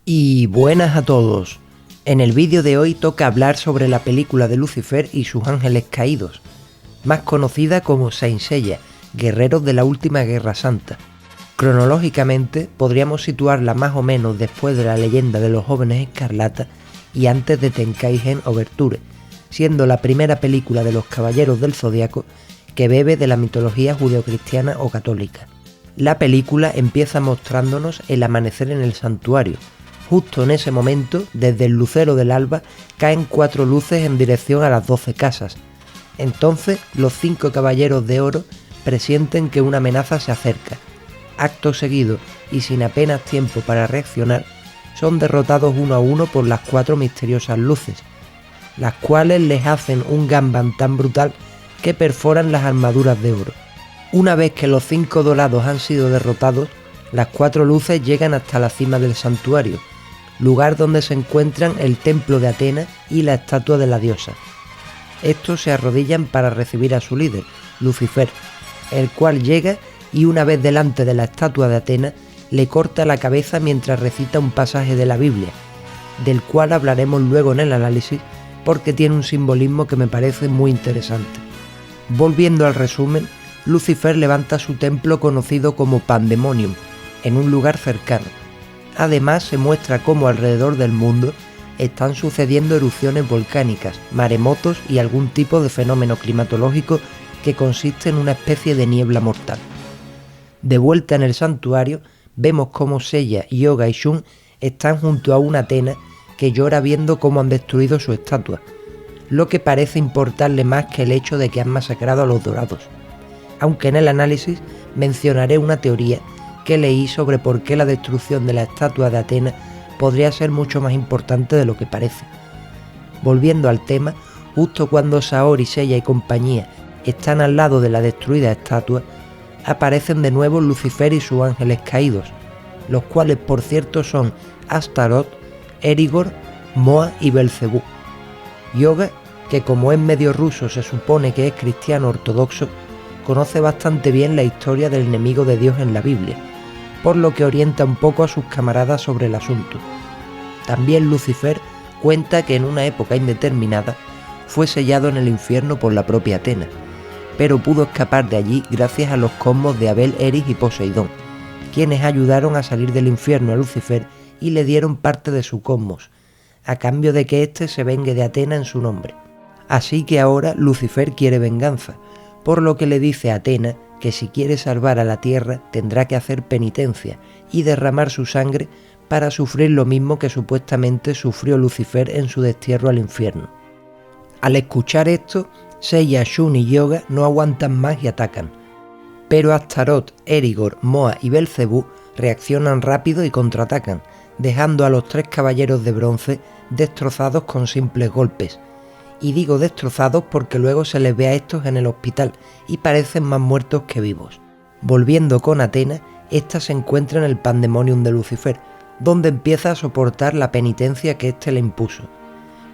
Y buenas a todos. En el vídeo de hoy toca hablar sobre la película de Lucifer y sus ángeles caídos, más conocida como Saint Seiya, Guerreros de la Última Guerra Santa. Cronológicamente podríamos situarla más o menos después de la leyenda de los Jóvenes Escarlata y antes de Tenkaigen Overture, siendo la primera película de los Caballeros del Zodiaco que bebe de la mitología judeocristiana o católica. La película empieza mostrándonos el amanecer en el santuario. Justo en ese momento, desde el lucero del alba, caen 4 luces en dirección a las 12 casas. Entonces, los 5 caballeros de oro presienten que una amenaza se acerca. Acto seguido, y sin apenas tiempo para reaccionar, son derrotados uno a uno por las 4 misteriosas luces, las cuales les hacen un ganbang tan brutal que perforan las armaduras de oro. Una vez que los 5 dorados han sido derrotados, las 4 luces llegan hasta la cima del santuario, lugar donde se encuentran el templo de Atena y la estatua de la diosa. Estos se arrodillan para recibir a su líder, Lucifer, el cual llega y una vez delante de la estatua de Atena, le corta la cabeza mientras recita un pasaje de la Biblia, del cual hablaremos luego en el análisis porque tiene un simbolismo que me parece muy interesante. Volviendo al resumen, Lucifer levanta su templo conocido como Pandemonium, en un lugar cercano. Además se muestra cómo alrededor del mundo están sucediendo erupciones volcánicas, maremotos y algún tipo de fenómeno climatológico que consiste en una especie de niebla mortal. De vuelta en el santuario, vemos cómo Seiya, Yoga y Shun están junto a una Atena que llora viendo cómo han destruido su estatua, lo que parece importarle más que el hecho de que han masacrado a los dorados. Aunque en el análisis mencionaré una teoría que leí sobre por qué la destrucción de la estatua de Atena podría ser mucho más importante de lo que parece. Volviendo al tema, justo cuando Saori, Seiya y compañía están al lado de la destruida estatua, aparecen de nuevo Lucifer y sus ángeles caídos, los cuales por cierto son Astaroth, Erigor, Moa y Belcebú. Yoga, que como es medio ruso se supone que es cristiano ortodoxo, conoce bastante bien la historia del enemigo de Dios en la Biblia, por lo que orienta un poco a sus camaradas sobre el asunto. También Lucifer cuenta que en una época indeterminada fue sellado en el infierno por la propia Atena, pero pudo escapar de allí gracias a los cosmos de Abel, Eris y Poseidón, quienes ayudaron a salir del infierno a Lucifer y le dieron parte de su cosmos, a cambio de que éste se vengue de Atena en su nombre. Así que ahora Lucifer quiere venganza, por lo que le dice a Atena que si quiere salvar a la tierra tendrá que hacer penitencia y derramar su sangre para sufrir lo mismo que supuestamente sufrió Lucifer en su destierro al infierno. Al escuchar esto, Seiya, Shun y Yoga no aguantan más y atacan, pero Astaroth, Erigor, Moa y Belcebú reaccionan rápido y contraatacan, dejando a los 3 caballeros de bronce destrozados con simples golpes. Y digo destrozados porque luego se les ve a estos en el hospital y parecen más muertos que vivos. Volviendo con Atena, ésta se encuentra en el Pandemonium de Lucifer, donde empieza a soportar la penitencia que éste le impuso.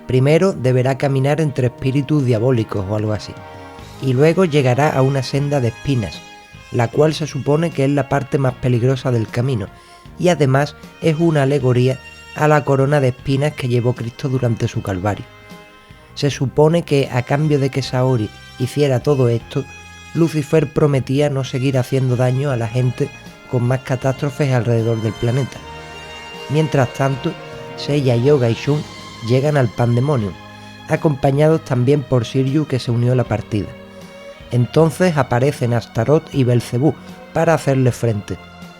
Primero deberá caminar entre espíritus diabólicos o algo así, y luego llegará a una senda de espinas, la cual se supone que es la parte más peligrosa del camino, y además es una alegoría a la corona de espinas que llevó Cristo durante su calvario. Se supone que a cambio de que Saori hiciera todo esto, Lucifer prometía no seguir haciendo daño a la gente con más catástrofes alrededor del planeta. Mientras tanto, Seiya, Yoga y Shun llegan al Pandemonium, acompañados también por Shiryu, que se unió a la partida. Entonces aparecen Astaroth y Belcebú para hacerle frente,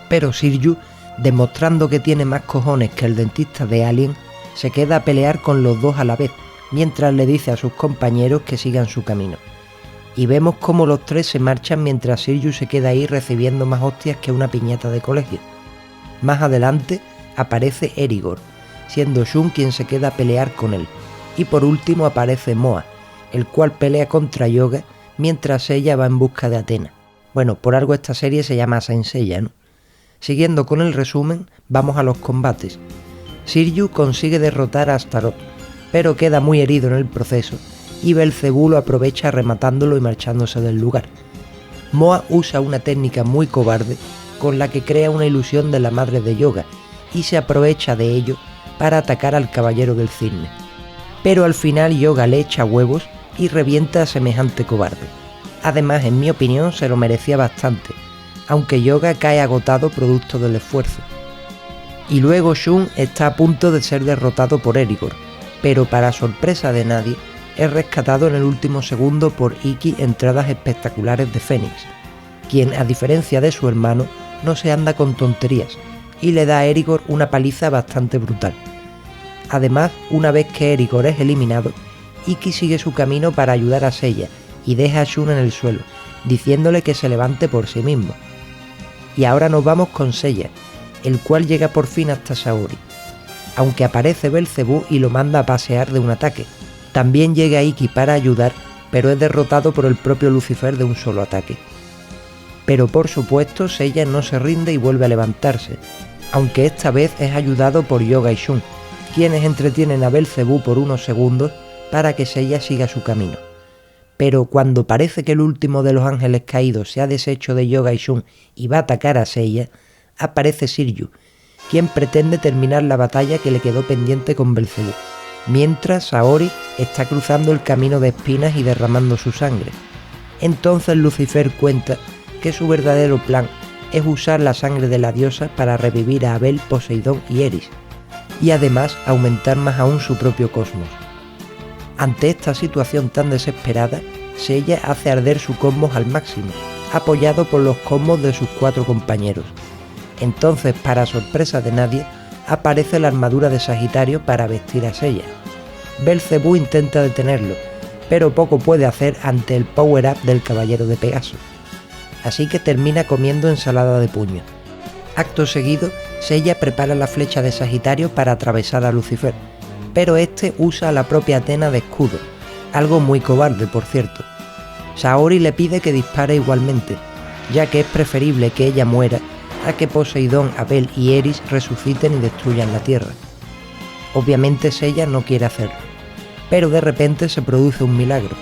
pero Shiryu, demostrando que tiene más cojones que el dentista de Alien, se queda a pelear con los dos a la vez, mientras le dice a sus compañeros que sigan su camino. Y vemos cómo los 3 se marchan mientras Shiryu se queda ahí recibiendo más hostias que una piñata de colegio. Más adelante aparece Erigor, siendo Shun quien se queda a pelear con él. Y por último aparece Moa, el cual pelea contra Yoga mientras ella va en busca de Atena. Bueno, por algo esta serie se llama Saint Seiya, ¿no? Siguiendo con el resumen, vamos a los combates. Shiryu consigue derrotar a Astaroth, pero queda muy herido en el proceso, y Belcebú lo aprovecha rematándolo y marchándose del lugar. Moa usa una técnica muy cobarde con la que crea una ilusión de la madre de Yoga, y se aprovecha de ello para atacar al Caballero del Cisne. Pero al final Yoga le echa huevos y revienta a semejante cobarde. Además, en mi opinión, se lo merecía bastante, aunque Yoga cae agotado producto del esfuerzo. Y luego Shun está a punto de ser derrotado por Erigor, pero para sorpresa de nadie, es rescatado en el último segundo por Ikki Entradas Espectaculares de Fénix, quien, a diferencia de su hermano, no se anda con tonterías y le da a Erigor una paliza bastante brutal. Además, una vez que Erigor es eliminado, Ikki sigue su camino para ayudar a Seiya y deja a Shun en el suelo, diciéndole que se levante por sí mismo. Y ahora nos vamos con Seiya, el cual llega por fin hasta Saori, aunque aparece Belcebú y lo manda a pasear de un ataque. También llega Ikki para ayudar, pero es derrotado por el propio Lucifer de un solo ataque. Pero por supuesto Seiya no se rinde y vuelve a levantarse, aunque esta vez es ayudado por Yoga y Shun, quienes entretienen a Belcebú por unos segundos para que Seiya siga su camino. Pero cuando parece que el último de los ángeles caídos se ha deshecho de Yoga y Shun y va a atacar a Seiya, aparece Shiryu, quien pretende terminar la batalla que le quedó pendiente con Belcebú, mientras Saori está cruzando el camino de espinas y derramando su sangre. Entonces Lucifer cuenta que su verdadero plan es usar la sangre de la diosa para revivir a Abel, Poseidón y Eris, y además aumentar más aún su propio cosmos. Ante esta situación tan desesperada, Seiya hace arder su cosmos al máximo, apoyado por los cosmos de sus 4 compañeros. Entonces, para sorpresa de nadie, aparece la armadura de Sagitario para vestir a Seiya. Belcebú intenta detenerlo, pero poco puede hacer ante el power-up del Caballero de Pegaso, así que termina comiendo ensalada de puño. Acto seguido, Seiya prepara la flecha de Sagitario para atravesar a Lucifer, pero este usa a la propia Athena de escudo, algo muy cobarde por cierto. Saori le pide que dispare igualmente, ya que es preferible que ella muera a que Poseidón, Abel y Eris resuciten y destruyan la Tierra. Obviamente Seiya no quiere hacerlo, pero de repente se produce un milagro.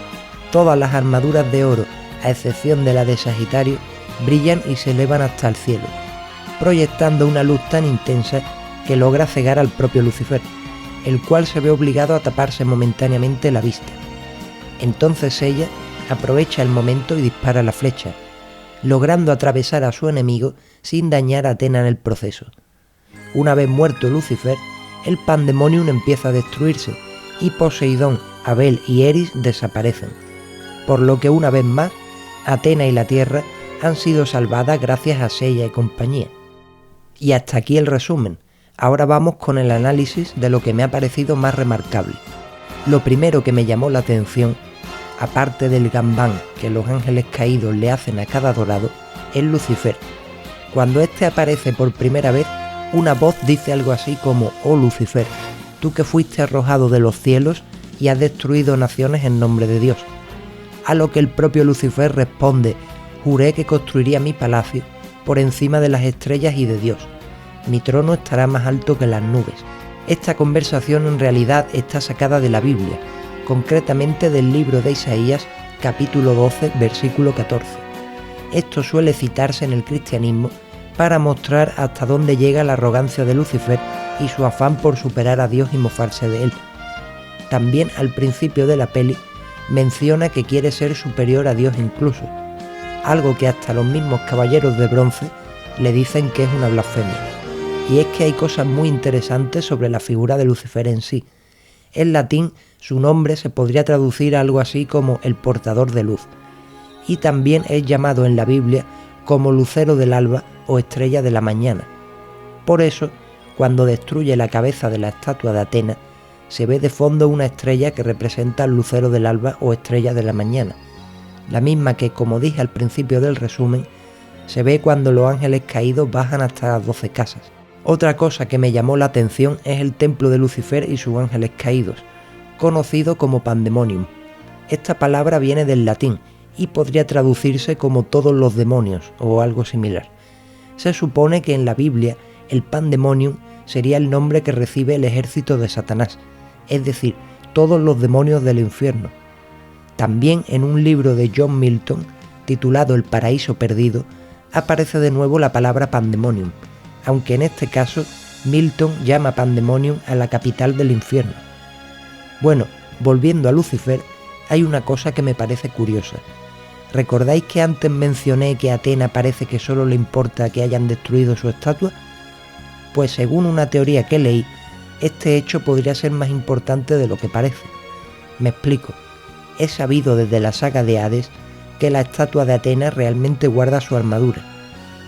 Todas las armaduras de oro, a excepción de la de Sagitario, brillan y se elevan hasta el cielo, proyectando una luz tan intensa que logra cegar al propio Lucifer, el cual se ve obligado a taparse momentáneamente la vista. Entonces Seiya aprovecha el momento y dispara la flecha, logrando atravesar a su enemigo sin dañar a Athena en el proceso. Una vez muerto Lucifer, el Pandemonium empieza a destruirse y Poseidón, Abel y Eris desaparecen, por lo que una vez más Athena y la Tierra han sido salvadas gracias a Seiya y compañía. Y hasta aquí el resumen. Ahora vamos con el análisis de lo que me ha parecido más remarcable. Lo primero que me llamó la atención, aparte del gambán que los ángeles caídos le hacen a cada dorado, es Lucifer. Cuando este aparece por primera vez, una voz dice algo así como: «Oh Lucifer, tú que fuiste arrojado de los cielos y has destruido naciones en nombre de Dios». A lo que el propio Lucifer responde: «Juré que construiría mi palacio por encima de las estrellas y de Dios. Mi trono estará más alto que las nubes». Esta conversación en realidad está sacada de la Biblia, concretamente del libro de Isaías, capítulo 12, versículo 14. Esto suele citarse en el cristianismo para mostrar hasta dónde llega la arrogancia de Lucifer y su afán por superar a Dios y mofarse de él. También al principio de la peli menciona que quiere ser superior a Dios incluso, algo que hasta los mismos caballeros de bronce le dicen que es una blasfemia. Y es que hay cosas muy interesantes sobre la figura de Lucifer en sí. En latín, su nombre se podría traducir a algo así como el portador de luz, y también es llamado en la Biblia como lucero del alba o estrella de la mañana. Por eso, cuando destruye la cabeza de la estatua de Athena, se ve de fondo una estrella que representa al lucero del alba o estrella de la mañana, la misma que, como dije al principio del resumen, se ve cuando los ángeles caídos bajan hasta las 12 casas. Otra cosa que me llamó la atención es el templo de Lucifer y sus ángeles caídos, conocido como Pandemonium. Esta palabra viene del latín y podría traducirse como todos los demonios o algo similar. Se supone que en la Biblia el Pandemonium sería el nombre que recibe el ejército de Satanás, es decir, todos los demonios del infierno. También en un libro de John Milton, titulado El paraíso perdido, aparece de nuevo la palabra Pandemonium, aunque en este caso Milton llama Pandemonium a la capital del infierno. Bueno, volviendo a Lucifer, hay una cosa que me parece curiosa. ¿Recordáis que antes mencioné que a Atena parece que solo le importa que hayan destruido su estatua? Pues según una teoría que leí, este hecho podría ser más importante de lo que parece. Me explico. Es sabido desde la saga de Hades que la estatua de Atena realmente guarda su armadura,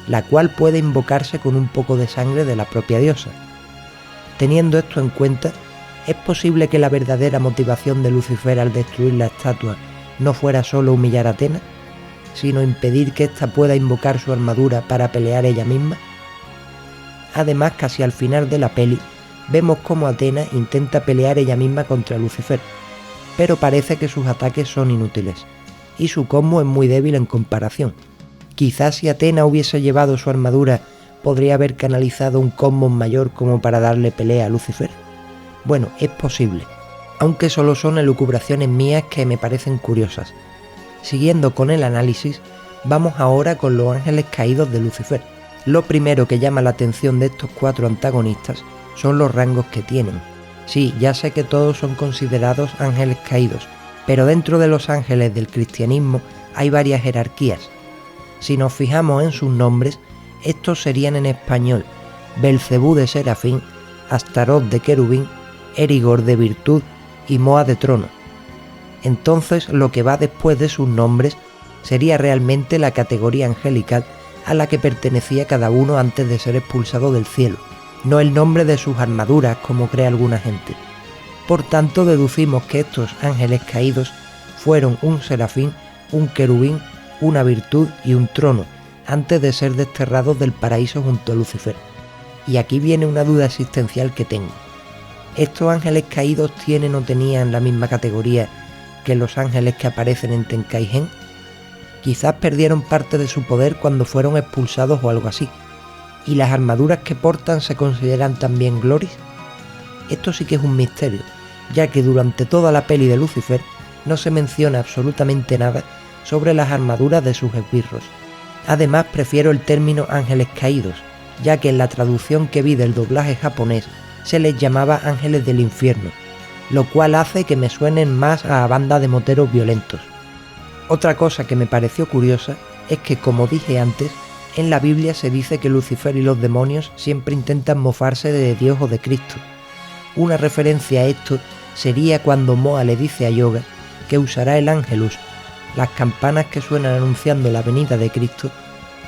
la cual puede invocarse con un poco de sangre de la propia diosa. Teniendo esto en cuenta, ¿es posible que la verdadera motivación de Lucifer al destruir la estatua no fuera solo humillar a Atena, sino impedir que ésta pueda invocar su armadura para pelear ella misma? Además, casi al final de la peli, vemos cómo Atena intenta pelear ella misma contra Lucifer, pero parece que sus ataques son inútiles, y su combo es muy débil en comparación. Quizás si Atena hubiese llevado su armadura, podría haber canalizado un combo mayor como para darle pelea a Lucifer. Bueno, es posible, aunque solo son elucubraciones mías que me parecen curiosas. Siguiendo con el análisis, vamos ahora con los ángeles caídos de Lucifer. Lo primero que llama la atención de estos 4 antagonistas son los rangos que tienen. Sí, ya sé que todos son considerados ángeles caídos, pero dentro de los ángeles del cristianismo hay varias jerarquías. Si nos fijamos en sus nombres, estos serían en español Belcebú de Serafín, Astaroth de Querubín, Erigor de Virtud y Moa de Trono. Entonces lo que va después de sus nombres sería realmente la categoría angelical a la que pertenecía cada uno antes de ser expulsado del cielo, no el nombre de sus armaduras como cree alguna gente. Por tanto, deducimos que estos ángeles caídos fueron un serafín, un querubín, una virtud y un trono, antes de ser desterrados del paraíso junto a Lucifer. Y aquí viene una duda existencial que tengo. ¿Estos ángeles caídos tienen o tenían la misma categoría que los ángeles que aparecen en Tenkaigen? Quizás perdieron parte de su poder cuando fueron expulsados o algo así. ¿Y las armaduras que portan se consideran también glories? Esto sí que es un misterio, ya que durante toda la peli de Lucifer no se menciona absolutamente nada sobre las armaduras de sus esbirros. Además, prefiero el término ángeles caídos, ya que en la traducción que vi del doblaje japonés se les llamaba ángeles del infierno, lo cual hace que me suenen más a banda de moteros violentos. Otra cosa que me pareció curiosa es que, como dije antes, en la Biblia se dice que Lucifer y los demonios siempre intentan mofarse de Dios o de Cristo. Una referencia a esto sería cuando Moa le dice a Yoga que usará el Ángelus, las campanas que suenan anunciando la venida de Cristo,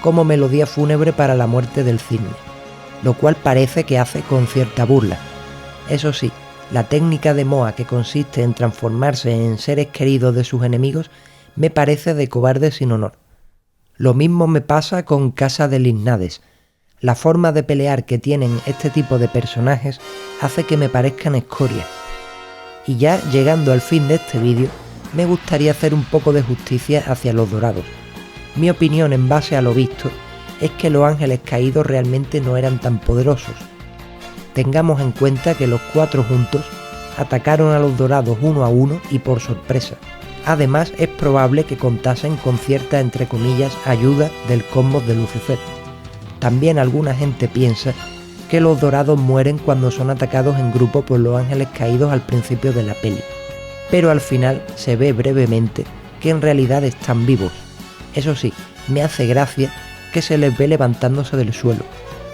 como melodía fúnebre para la muerte del cisne, lo cual parece que hace con cierta burla. Eso sí, la técnica de Moa, que consiste en transformarse en seres queridos de sus enemigos, me parece de cobarde sin honor. Lo mismo me pasa con Casa de Linnades. La forma de pelear que tienen este tipo de personajes hace que me parezcan escoria. Y ya llegando al fin de este vídeo, me gustaría hacer un poco de justicia hacia los dorados. Mi opinión en base a lo visto es que los ángeles caídos realmente no eran tan poderosos. Tengamos en cuenta que los 4 juntos atacaron a los dorados uno a uno y por sorpresa. Además, es probable que contasen con cierta, entre comillas, ayuda del combo de Lucifer. También alguna gente piensa que los dorados mueren cuando son atacados en grupo por los ángeles caídos al principio de la peli, pero al final se ve brevemente que en realidad están vivos. Eso sí, me hace gracia que se les ve levantándose del suelo,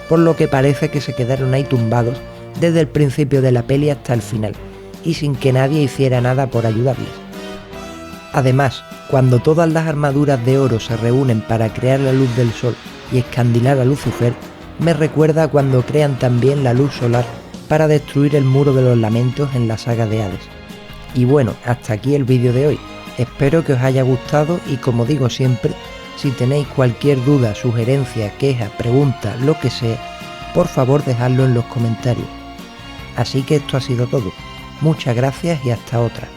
por lo que parece que se quedaron ahí tumbados desde el principio de la peli hasta el final, y sin que nadie hiciera nada por ayudarles. Además, cuando todas las armaduras de oro se reúnen para crear la luz del sol y escandilar a Lucifer, me recuerda cuando crean también la luz solar para destruir el muro de los lamentos en la saga de Hades. Y bueno, hasta aquí el vídeo de hoy. Espero que os haya gustado y, como digo siempre, si tenéis cualquier duda, sugerencia, queja, pregunta, lo que sea, por favor dejadlo en los comentarios. Así que esto ha sido todo. Muchas gracias y hasta otra.